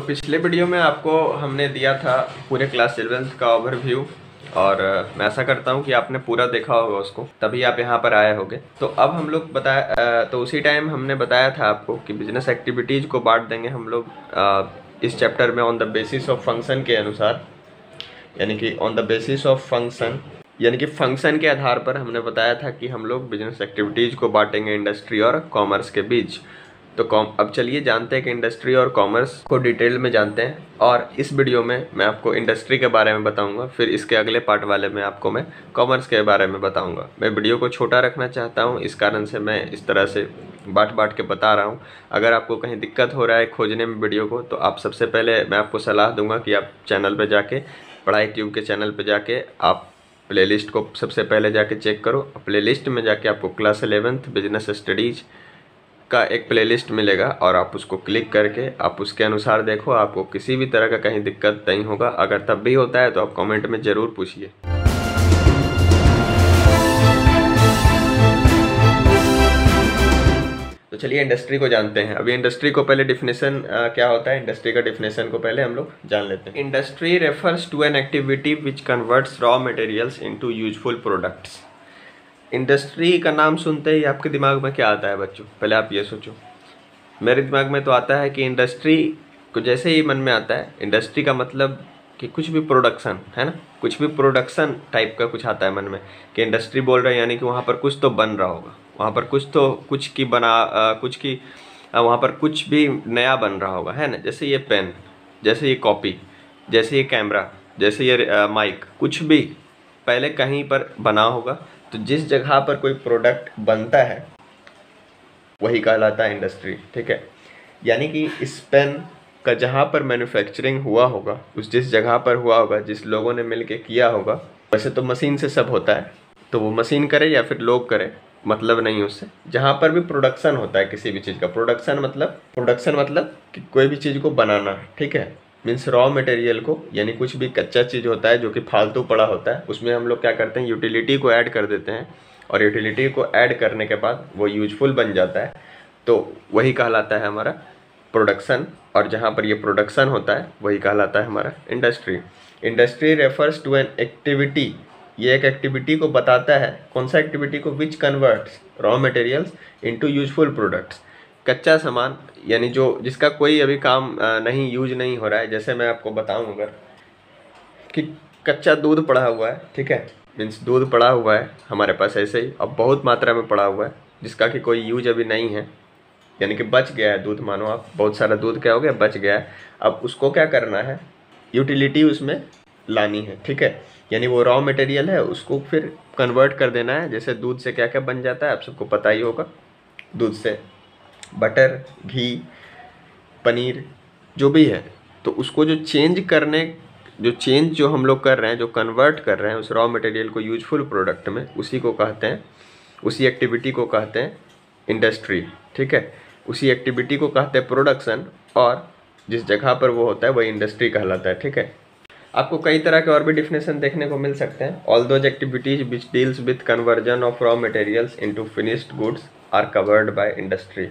पिछले वीडियो में आपको हमने दिया था पूरे क्लास 11th का ओवरव्यू और मैं ऐसा करता हूं कि आपने पूरा देखा होगा उसको, तभी आप यहां पर आए होंगे। तो अब हम लोग तो उसी टाइम हमने बताया था आपको कि बिजनेस एक्टिविटीज़ को बांट देंगे हम लोग इस चैप्टर में on the basis of function के अनुसार, यानी कि on the basis of function, यानी कि फंक्शन के आधार पर हमने बताया था कि हम लोग बिजनेस एक्टिविटीज़ को बांटेंगे इंडस्ट्री और कॉमर्स के बीच। तो अब चलिए जानते हैं कि इंडस्ट्री और कॉमर्स को डिटेल में जानते हैं। और इस वीडियो में मैं आपको इंडस्ट्री के बारे में बताऊंगा, फिर इसके अगले पार्ट वाले में आपको मैं कॉमर्स के बारे में बताऊंगा। मैं वीडियो को छोटा रखना चाहता हूं, इस कारण से मैं इस तरह से बांट के बता रहा हूं। अगर आपको कहीं दिक्कत हो रहा है खोजने में वीडियो को, तो आप सबसे पहले मैं आपको सलाह दूंगा कि आप चैनल पर जाके, पढ़ाई ट्यूब के चैनल पर जाके आप प्लेलिस्ट को सबसे पहले जाके चेक करो। प्लेलिस्ट में जाके आपको क्लास 11th बिजनेस स्टडीज़ का एक प्लेलिस्ट मिलेगा और आप उसको क्लिक करके आप उसके अनुसार देखो, आपको किसी भी तरह का कहीं दिक्कत नहीं होगा। अगर तब भी होता है तो आप कमेंट में ज़रूर पूछिए। तो चलिए इंडस्ट्री को जानते हैं। अभी इंडस्ट्री को पहले डिफिनेशन क्या होता है, इंडस्ट्री का डिफिनेशन को पहले हम लोग जान लेते हैं। Industry refers to an activity which converts raw materials into useful products. Industry का नाम सुनते ही आपके दिमाग में क्या आता है बच्चों, पहले आप ये सोचो। मेरे दिमाग में तो आता है कि इंडस्ट्री को जैसे ही मन में आता है, इंडस्ट्री का मतलब कि कुछ भी प्रोडक्शन है ना, कुछ भी प्रोडक्शन टाइप का कुछ आता है मन में कि इंडस्ट्री बोल रहे हैं, यानी कि वहाँ पर कुछ तो बन रहा होगा, वहाँ पर वहाँ पर कुछ भी नया बन रहा होगा, है ना। जैसे ये पेन, जैसे ये कॉपी, जैसे ये कैमरा, जैसे ये माइक, कुछ भी पहले कहीं पर बना होगा। तो जिस जगह पर कोई प्रोडक्ट बनता है वही कहलाता है इंडस्ट्री, ठीक है। यानी कि इस पेन का जहाँ पर मैन्युफैक्चरिंग हुआ होगा, उस जिस जगह पर हुआ होगा, जिस लोगों ने मिलके किया होगा, वैसे तो मशीन से सब होता है, तो वो मशीन करे या फिर लोग करे, मतलब नहीं उससे। जहाँ पर भी प्रोडक्शन होता है किसी भी चीज़ का, प्रोडक्शन मतलब कि कोई भी चीज़ को बनाना, ठीक है, मीन्स रॉ मटेरियल को, यानी कुछ भी कच्चा चीज़ होता है जो कि फालतू पड़ा होता है, उसमें हम लोग क्या करते हैं, यूटिलिटी को ऐड कर देते हैं, और यूटिलिटी को ऐड करने के बाद वो यूजफुल बन जाता है, तो वही कहलाता है हमारा प्रोडक्शन। और जहाँ पर ये प्रोडक्शन होता है वही कहलाता है हमारा industry. Industry refers to an activity, ये एक एक्टिविटी को बताता है। कौन सा एक्टिविटी को, विच converts raw materials into useful products. कच्चा सामान, यानी जिसका कोई अभी काम नहीं, यूज नहीं हो रहा है। जैसे मैं आपको बताऊं, अगर कि कच्चा दूध पड़ा हुआ है, ठीक है, मीन्स दूध पड़ा हुआ है हमारे पास ऐसे ही, अब बहुत मात्रा में पड़ा हुआ है, जिसका कि कोई यूज अभी नहीं है, यानी कि बच गया है दूध। मानो आप बहुत सारा दूध क्या हो गया, बच गया है। अब उसको क्या करना है, यूटिलिटी उसमें लानी है, ठीक है, यानी वो रॉ मटेरियल है, उसको फिर कन्वर्ट कर देना है। जैसे दूध से क्या क्या बन जाता है आप सबको पता ही होगा, दूध से बटर, घी, पनीर, जो भी है। तो उसको जो चेंज जो हम लोग कर रहे हैं, जो कन्वर्ट कर रहे हैं उस रॉ मटेरियल को यूजफुल प्रोडक्ट में, उसी को कहते हैं, उसी एक्टिविटी को कहते हैं इंडस्ट्री, ठीक है। उसी एक्टिविटी को कहते हैं प्रोडक्शन, और जिस जगह पर वो होता है वही इंडस्ट्री कहलाता है, ठीक है। आपको कई तरह के और भी डिफिनेशन देखने को मिल सकते हैं। All those activities which deals with conversion of raw materials into finished goods are covered by industry.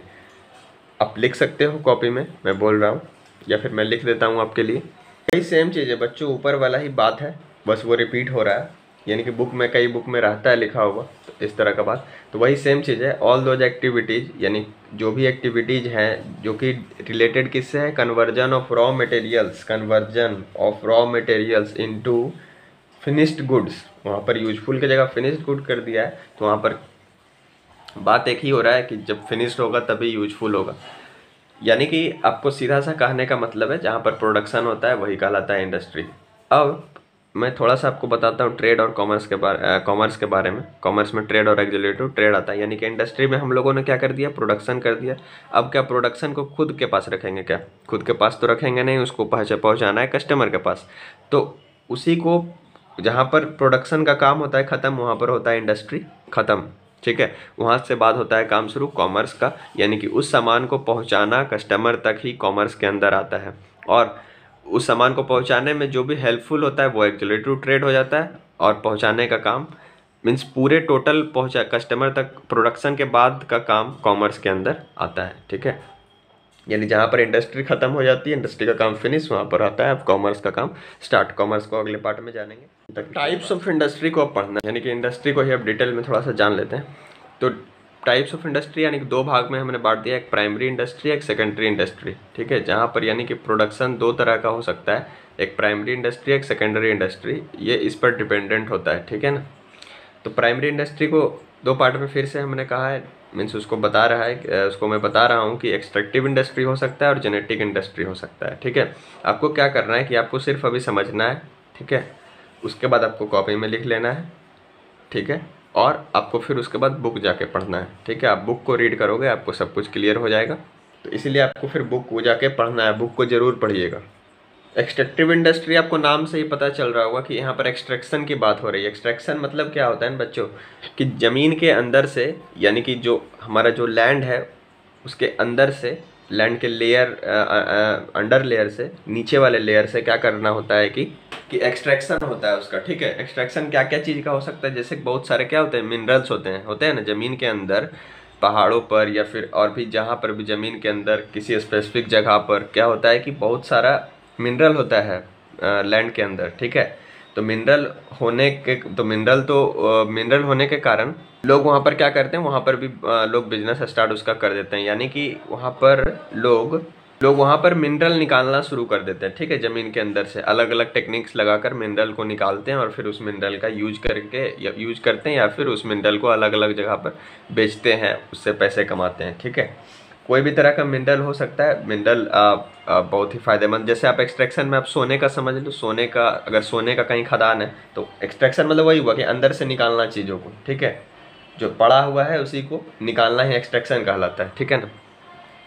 आप लिख सकते हो कॉपी में, मैं बोल रहा हूँ, या फिर मैं लिख देता हूँ आपके लिए। कई सेम चीज़ है बच्चों, ऊपर वाला ही बात है, बस वो रिपीट हो रहा है, यानी कि कई बुक में रहता है लिखा हुआ, तो इस तरह का बात, तो वही सेम चीज़ है। ऑल दोज एक्टिविटीज़, यानी जो भी एक्टिविटीज़ हैं जो कि रिलेटेड किससे है, conversion of raw materials into finished goods. वहाँ पर यूजफुल की जगह फिनिश्ड गुड कर दिया है, तो वहाँ पर बात एक ही हो रहा है कि जब फिनिश्ड होगा तभी यूजफुल होगा। यानी कि आपको सीधा सा कहने का मतलब है, जहाँ पर प्रोडक्शन होता है वही कहलाता है इंडस्ट्री। अब मैं थोड़ा सा आपको बताता हूँ ट्रेड और कॉमर्स के बारे में। कॉमर्स में ट्रेड और एक्जिक्यूटिव ट्रेड आता है, यानी कि इंडस्ट्री में हम लोगों ने क्या कर दिया, प्रोडक्शन कर दिया। अब क्या प्रोडक्शन को खुद के पास रखेंगे, क्या खुद के पास तो रखेंगे नहीं, उसको पहुँचाना है कस्टमर के पास। तो उसी को, जहाँ पर प्रोडक्शन का काम होता है ख़त्म, वहाँ पर होता है इंडस्ट्री ख़त्म, ठीक है। वहाँ से बाद होता है काम शुरू कॉमर्स का, यानी कि उस सामान को पहुँचाना कस्टमर तक ही कॉमर्स के अंदर आता है। और उस सामान को पहुंचाने में जो भी हेल्पफुल होता है वो एक्जिक्यूटिव ट्रेड हो जाता है, और पहुंचाने का काम मीन्स पूरे टोटल कस्टमर तक प्रोडक्शन के बाद का काम कॉमर्स के अंदर आता है, ठीक है। यानी जहाँ पर इंडस्ट्री खत्म हो जाती है, इंडस्ट्री का काम फिनिश, वहाँ पर आता है अब कॉमर्स का काम स्टार्ट। कॉमर्स को अगले पार्ट में जानेंगे। टाइप्स ऑफ इंडस्ट्री को अब पढ़ना है, यानी कि इंडस्ट्री को ही अब डिटेल में थोड़ा सा जान लेते हैं। तो टाइप्स ऑफ इंडस्ट्री यानी कि दो भाग में हमने बांट दिया, एक प्राइमरी इंडस्ट्री, एक सेकेंडरी इंडस्ट्री, ठीक है। जहाँ पर यानी कि प्रोडक्शन दो तरह का हो सकता है, एक प्राइमरी इंडस्ट्री, एक सेकेंडरी इंडस्ट्री, ये इस पर डिपेंडेंट होता है, ठीक है ना। तो प्राइमरी इंडस्ट्री को दो पार्ट में फिर से हमने कहा है, मीन्स उसको बता रहा है, उसको मैं बता रहा हूँ कि एक्सट्रैक्टिव इंडस्ट्री हो सकता है और जेनेटिक इंडस्ट्री हो सकता है, ठीक है। आपको क्या करना है कि आपको सिर्फ अभी समझना है, ठीक है। उसके बाद आपको कॉपी में लिख लेना है, ठीक है। और आपको फिर उसके बाद बुक जाके पढ़ना है, ठीक है। आप बुक को रीड करोगे आपको सब कुछ क्लियर हो जाएगा, तो इसीलिए आपको फिर बुक को जाके पढ़ना है, बुक को ज़रूर पढ़िएगा। एक्सट्रैक्टिव इंडस्ट्री, आपको नाम से ही पता चल रहा होगा कि यहाँ पर एक्सट्रैक्शन की बात हो रही है। एक्सट्रैक्शन मतलब क्या होता है ना बच्चों, कि ज़मीन के अंदर से, यानी कि जो हमारा जो लैंड है उसके अंदर से, लैंड के लेयर अंडर लेयर से, नीचे वाले लेयर से क्या करना होता है कि एक्सट्रैक्शन होता है उसका, ठीक है। एक्सट्रैक्शन क्या क्या चीज़ का हो सकता है, जैसे बहुत सारे क्या होते हैं, मिनरल्स होते हैं ना ज़मीन के अंदर, पहाड़ों पर या फिर और भी जहाँ पर भी ज़मीन के अंदर किसी स्पेसिफिक जगह पर क्या होता है कि बहुत सारा मिनरल होता है लैंड के अंदर, ठीक है। तो मिनरल होने के कारण लोग वहाँ पर क्या करते हैं, वहाँ पर भी लोग बिजनेस स्टार्ट उसका कर देते हैं, यानी कि वहाँ पर लोग वहाँ पर मिनरल निकालना शुरू कर देते हैं, ठीक है। ज़मीन के अंदर से अलग अलग टेक्निक्स लगाकर मिनरल को निकालते हैं और फिर उस मिनरल का यूज करते हैं या फिर उस मिनरल को अलग अलग जगह पर बेचते हैं, उससे पैसे कमाते हैं, ठीक है। कोई भी तरह का मिनरल हो सकता है। मिनरल बहुत ही फायदेमंद, जैसे आप एक्सट्रैक्शन में आप सोने का समझ लो, सोने का अगर सोने का कहीं खदान है तो एक्सट्रैक्शन मतलब वही हुआ कि अंदर से निकालना चीज़ों को, ठीक है। जो पड़ा हुआ है उसी को निकालना ही एक्सट्रैक्शन कहलाता है, ठीक है ना।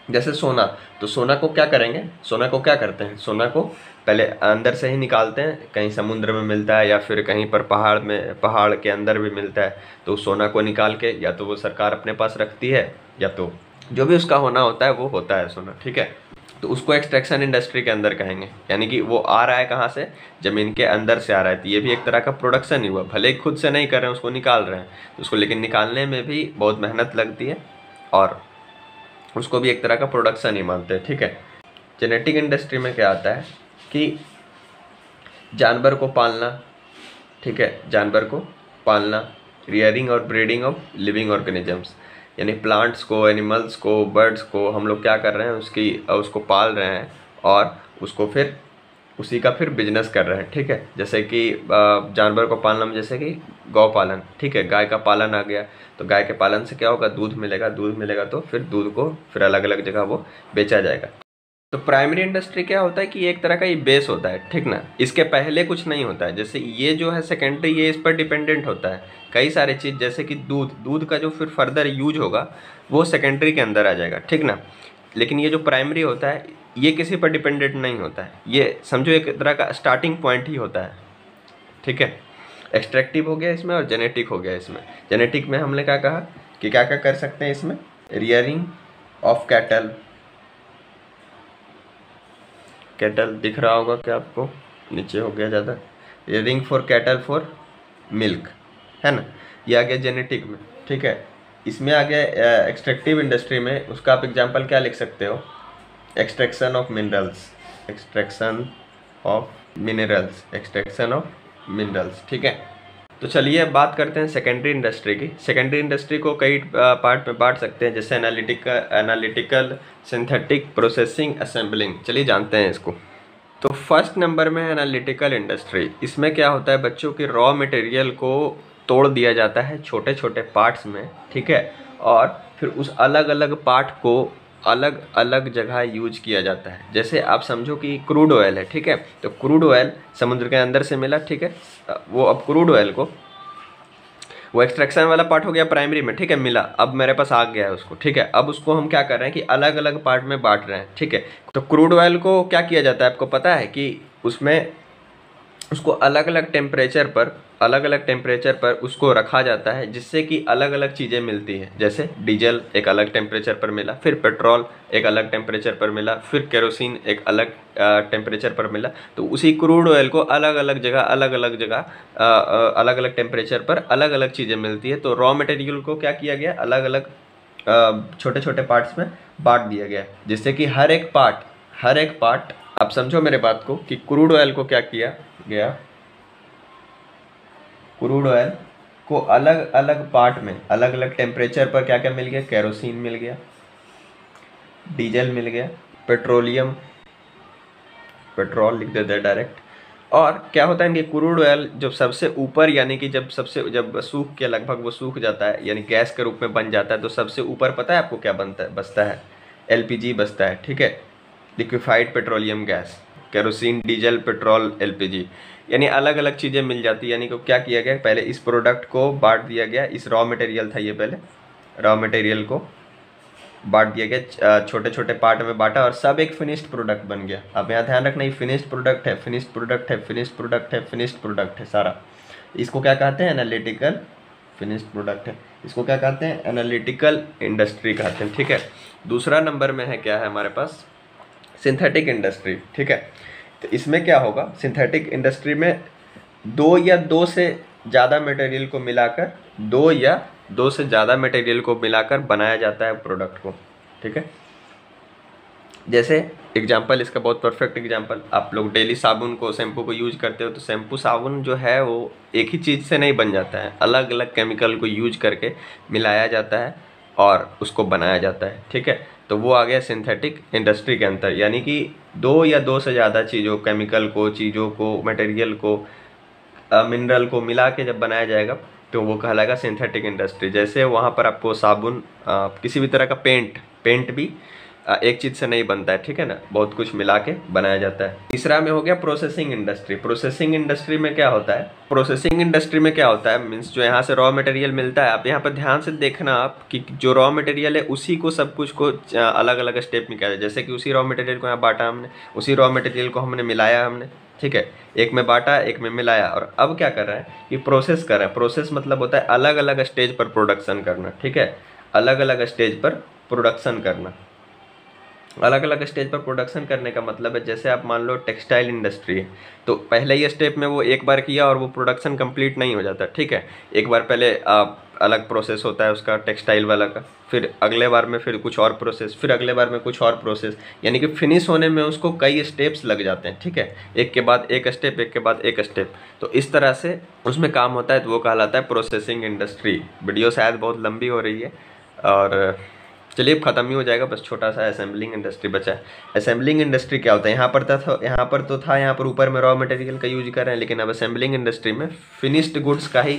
जैसे सोना, तो सोना को क्या करेंगे, सोना को क्या करते हैं, सोना को पहले अंदर से ही निकालते हैं, कहीं समुद्र में मिलता है या फिर कहीं पर पहाड़ के अंदर भी मिलता है, तो सोना को निकाल के या तो वो सरकार अपने पास रखती है या तो जो भी उसका होना होता है वो होता है सोना, ठीक है। तो उसको एक्सट्रैक्शन इंडस्ट्री के अंदर कहेंगे, यानी कि वो आ रहा है कहाँ से, ज़मीन के अंदर से आ रहा है, तो ये भी एक तरह का प्रोडक्शन ही हुआ। भले ही खुद से नहीं कर रहे हैं, उसको निकाल रहे हैं, तो उसको लेकिन निकालने में भी बहुत मेहनत लगती है और उसको भी एक तरह का प्रोडक्शन ही मानते हैं, ठीक है। जेनेटिक इंडस्ट्री में क्या आता है कि जानवर को पालना, ठीक है, जानवर को पालना, रियरिंग और ब्रीडिंग ऑफ लिविंग ऑर्गेनिजम्स, यानी प्लांट्स को, एनिमल्स को, बर्ड्स को हम लोग क्या कर रहे हैं, उसको पाल रहे हैं और उसको फिर उसी का फिर बिजनेस कर रहे हैं, ठीक है। जैसे कि जानवर को पालना में जैसे कि गौ पालन, ठीक है, गाय का पालन आ गया, तो गाय के पालन से क्या होगा, दूध मिलेगा तो फिर दूध को फिर अलग अलग जगह वो बेचा जाएगा। तो प्राइमरी इंडस्ट्री क्या होता है कि एक तरह का ये बेस होता है, ठीक ना, इसके पहले कुछ नहीं होता है। जैसे ये जो है सेकेंडरी, ये इस पर डिपेंडेंट होता है कई सारे चीज़, जैसे कि दूध का जो फिर फर्दर यूज होगा वो सेकेंडरी के अंदर आ जाएगा, ठीक ना। लेकिन ये जो प्राइमरी होता है ये किसी पर डिपेंडेंट नहीं होता है, ये समझो एक तरह का स्टार्टिंग पॉइंट ही होता है, ठीक है। एक्सट्रैक्टिव हो गया इसमें और जेनेटिक हो गया इसमें। जेनेटिक में हमने क्या कहा कि क्या क्या कर सकते हैं इसमें, रियरिंग ऑफ कैटल दिख रहा होगा क्या आपको, नीचे हो गया ज़्यादा, rearing for cattle for milk, है ना, ये आ गया जेनेटिक में, ठीक है। इसमें आ गया एक्सट्रैक्टिव इंडस्ट्री में, उसका आप एग्जांपल क्या लिख सकते हो, एक्सट्रैक्शन ऑफ मिनरल्स, ठीक है। तो चलिए अब बात करते हैं सेकेंडरी इंडस्ट्री की। सेकेंडरी इंडस्ट्री को कई पार्ट में बांट सकते हैं, जैसे एनालिटिकल, सिंथेटिक, प्रोसेसिंग, असेंबलिंग। चलिए जानते हैं इसको। तो फर्स्ट नंबर में है एनालिटिकल इंडस्ट्री। इसमें क्या होता है बच्चों की, रॉ मटेरियल को तोड़ दिया जाता है छोटे छोटे पार्ट्स में, ठीक है, और फिर उस अलग अलग पार्ट को अलग अलग जगह यूज किया जाता है। जैसे आप समझो कि क्रूड ऑयल है, ठीक है, तो क्रूड ऑयल समुद्र के अंदर से मिला, ठीक है, वो अब क्रूड ऑयल को, वो एक्सट्रैक्शन वाला पार्ट हो गया प्राइमरी में, ठीक है, मिला, अब मेरे पास आ गया है उसको, ठीक है। अब उसको हम क्या कर रहे हैं कि अलग अलग पार्ट में बांट रहे हैं, ठीक है। तो क्रूड ऑयल को क्या किया जाता है आपको पता है कि उसमें उसको अलग अलग टेम्परेचर पर उसको रखा जाता है, जिससे कि अलग अलग चीज़ें मिलती हैं। जैसे डीजल एक अलग टेम्परेचर पर मिला, फिर पेट्रोल एक अलग टेम्परेचर पर मिला, फिर केरोसिन एक अलग टेम्परेचर पर मिला। तो उसी क्रूड ऑयल को अलग अलग टेम्परेचर पर अलग अलग चीज़ें मिलती है। तो रॉ मटेरियल को क्या किया गया, अलग अलग छोटे छोटे पार्ट्स में बांट दिया गया, जिससे कि हर एक पार्ट आप समझो मेरे बात को कि क्रूड ऑयल को क्या किया गया, क्रूड ऑयल को अलग अलग पार्ट में अलग अलग टेम्परेचर पर क्या क्या मिल गया, केरोसिन मिल गया, डीजल मिल गया, पेट्रोल लिख देते हैं डायरेक्ट। और क्या होता है कि क्रूड ऑयल जब सबसे ऊपर, यानी कि जब सूख के लगभग वो सूख जाता है, यानी गैस के रूप में बन जाता है, तो सबसे ऊपर पता है आपको क्या बचता है, एलपीजी बचता है, ठीक है, liquefied petroleum gas, kerosene, diesel, petrol, LPG, यानी अलग अलग चीज़ें मिल जाती है। यानी कि क्या किया गया, पहले इस प्रोडक्ट को बांट दिया गया, इस रॉ मटेरियल था ये, पहले रॉ मटेरियल को बांट दिया गया, छोटे छोटे पार्ट में बांटा और सब एक फिनिश्ड प्रोडक्ट बन गया। अब यहाँ ध्यान रखना, ये फिनिश्ड प्रोडक्ट है, फिनिश्ड प्रोडक्ट है, फिनिश्ड प्रोडक्ट है, फिनिश्ड प्रोडक्ट है सारा। इसको क्या कहते हैं, एनालिटिकल फिनिश्ड प्रोडक्ट है। इसको क्या कहते हैं, एनालिटिकल इंडस्ट्री कहते हैं, ठीक है। दूसरा नंबर में है, क्या है हमारे पास, सिंथेटिक इंडस्ट्री, ठीक है। तो इसमें क्या होगा, सिंथेटिक इंडस्ट्री में दो से ज़्यादा मटेरियल को मिलाकर, दो से ज़्यादा मटेरियल को मिलाकर बनाया जाता है प्रोडक्ट को, ठीक है। जैसे एग्जांपल, इसका बहुत परफेक्ट एग्जांपल, आप लोग डेली साबुन को, शैम्पू को यूज करते हो, तो शैम्पू साबुन जो है वो एक ही चीज़ से नहीं बन जाता है, अलग अलग केमिकल को यूज करके मिलाया जाता है और उसको बनाया जाता है, ठीक है। तो वो आ गया सिंथेटिक इंडस्ट्री के अंदर, यानी कि दो से ज़्यादा चीज़ों, केमिकल को, चीज़ों को, मटेरियल को, मिनरल को मिला के जब बनाया जाएगा तो वो कहलाएगा सिंथेटिक इंडस्ट्री। जैसे वहाँ पर आपको साबुन, किसी भी तरह का पेंट भी एक चीज़ से नहीं बनता है, ठीक है ना, बहुत कुछ मिला के बनाया जाता है। तीसरा में हो गया प्रोसेसिंग इंडस्ट्री। प्रोसेसिंग इंडस्ट्री में क्या होता है, प्रोसेसिंग इंडस्ट्री में क्या होता है, मीन्स जो यहाँ से रॉ मटेरियल मिलता है, आप यहाँ पर ध्यान से देखना आप कि जो रॉ मटेरियल है उसी को सब कुछ को अलग अलग स्टेप में किया जाए। जैसे कि उसी रॉ मटेरियल को यहाँ बांटा हमने, उसी रॉ मटेरियल को हमने मिलाया हमने, ठीक है, एक में बांटा, एक में मिलाया, और अब क्या कर रहा है कि प्रोसेस कर रहा है। प्रोसेस मतलब होता है अलग अलग स्टेज पर प्रोडक्शन करना, ठीक है, अलग अलग स्टेज पर प्रोडक्शन करना। अलग अलग स्टेज पर प्रोडक्शन करने का मतलब है, जैसे आप मान लो टेक्सटाइल इंडस्ट्री है, तो पहले ही स्टेप में वो एक बार किया और वो प्रोडक्शन कंप्लीट नहीं हो जाता, ठीक है। एक बार पहले अलग प्रोसेस होता है उसका, टेक्सटाइल वाला का, फिर अगले बार में फिर कुछ और प्रोसेस, फिर अगले बार में कुछ और प्रोसेस, यानी कि फिनिश होने में उसको कई स्टेप्स लग जाते हैं, ठीक है, एक के बाद एक स्टेप, एक के बाद एक स्टेप, तो इस तरह से उसमें काम होता है, तो वो कहलाता है प्रोसेसिंग इंडस्ट्री। वीडियो शायद बहुत लंबी हो रही है और चलिए अब ख़त्म ही हो जाएगा, बस छोटा सा असेंबलिंग इंडस्ट्री बचा है। असेंबलिंग इंडस्ट्री क्या होता है, यहाँ पर ऊपर में रॉ मटेरियल का यूज कर रहे हैं, लेकिन अब असेंबलिंग इंडस्ट्री में फिनिश्ड गुड्स का ही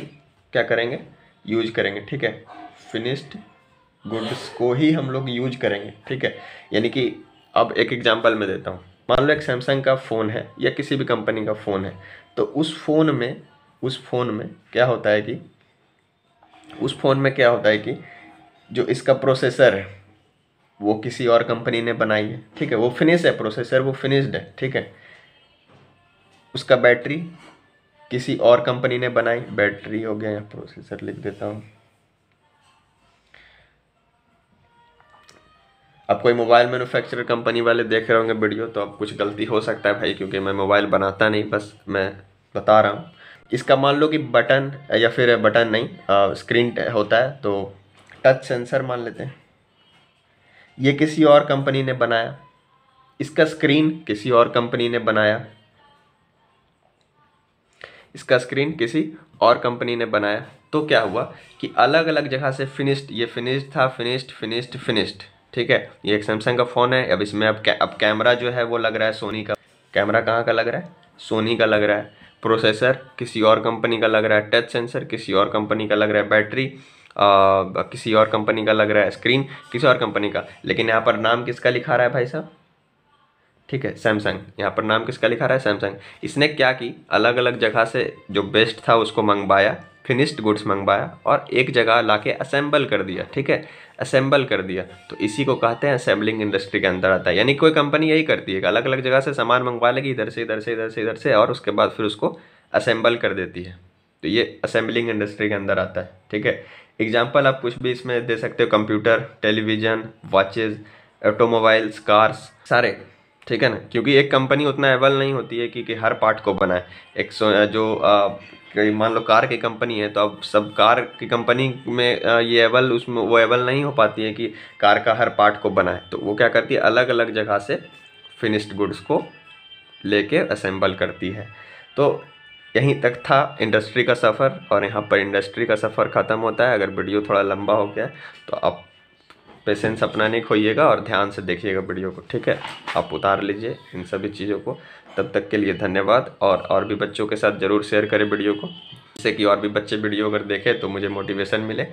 क्या करेंगे, यूज करेंगे, ठीक है, फिनिश्ड गुड्स को ही हम लोग यूज करेंगे, ठीक है। यानी कि अब एक एग्जांपल मैं देता हूँ, मान लो एक सैमसंग का फ़ोन है या किसी भी कंपनी का फ़ोन है, तो उस फ़ोन में क्या होता है कि जो इसका प्रोसेसर है वो किसी और कंपनी ने बनाई है, ठीक है, वो फिनिश है, प्रोसेसर वो फिनिश्ड है, ठीक है। उसका बैटरी किसी और कंपनी ने बनाई, बैटरी हो गया, या प्रोसेसर लिख देता हूँ। अब कोई मोबाइल मैन्युफैक्चरर कंपनी वाले देख रहे होंगे वीडियो, तो अब कुछ गलती हो सकता है भाई, क्योंकि मैं मोबाइल बनाता नहीं, बस मैं बता रहा हूँ। इसका मान लो कि बटन, या फिर बटन नहीं, स्क्रीन होता है, तो टच सेंसर मान लेते हैं, ये किसी और कंपनी ने बनाया। इसका स्क्रीन किसी और कंपनी ने बनाया, इसका स्क्रीन किसी और कंपनी ने बनाया। तो क्या हुआ कि अलग अलग जगह से फिनिश्ड, ये फिनिश्ड था, फिनिश्ड, ठीक है। ये एक सैमसंग का फ़ोन है, अब इसमें अब कैमरा जो है वो लग रहा है सोनी का। कैमरा कहाँ का लग रहा है, सोनी का लग रहा है। प्रोसेसर किसी और कंपनी का लग रहा है, टच सेंसर किसी और कंपनी का लग रहा है, बैटरी किसी और कंपनी का लग रहा है, स्क्रीन किसी और कंपनी का, लेकिन यहाँ पर नाम किसका लिखा रहा है भाई साहब, ठीक है, सैमसंग। यहाँ पर नाम किसका लिखा रहा है, सैमसंग। इसने क्या की, अलग अलग जगह से जो बेस्ट था उसको मंगवाया, फिनिश्ड गुड्स मंगवाया और एक जगह लाके असेंबल कर दिया, ठीक है, असेंबल कर दिया। तो इसी को कहते हैं असेंबलिंग इंडस्ट्री के अंदर आता है। यानी कोई कंपनी यही करती है कि अलग अलग जगह से सामान मंगवा लेगी, इधर से और उसके बाद फिर उसको असेंबल कर देती है, तो ये असेंबलिंग इंडस्ट्री के अंदर आता है, ठीक है। एग्जाम्पल आप कुछ भी इसमें दे सकते हो, computer, television, watches, automobiles, cars, सारे, ठीक है ना, क्योंकि एक कंपनी उतना एबल नहीं होती है कि हर पार्ट को बनाए। मान लो कार की कंपनी है, तो अब सब कार की कंपनी में ये एबल उसमें वो एबल नहीं हो पाती है कि कार का हर पार्ट को बनाए। तो वो क्या करती है, अलग अलग जगह से फिनिश्ड गुड्स को लेके असेंबल करती है। तो यहीं तक था इंडस्ट्री का सफ़र, और यहाँ पर इंडस्ट्री का सफ़र ख़त्म होता है। अगर वीडियो थोड़ा लंबा हो गया तो आप पेशेंस अपना नहीं खोइएगा और ध्यान से देखिएगा वीडियो को, ठीक है। आप उतार लीजिए इन सभी चीज़ों को। तब तक के लिए धन्यवाद, और भी बच्चों के साथ ज़रूर शेयर करें वीडियो को, जिससे कि और भी बच्चे वीडियो अगर देखें तो मुझे मोटिवेशन मिले।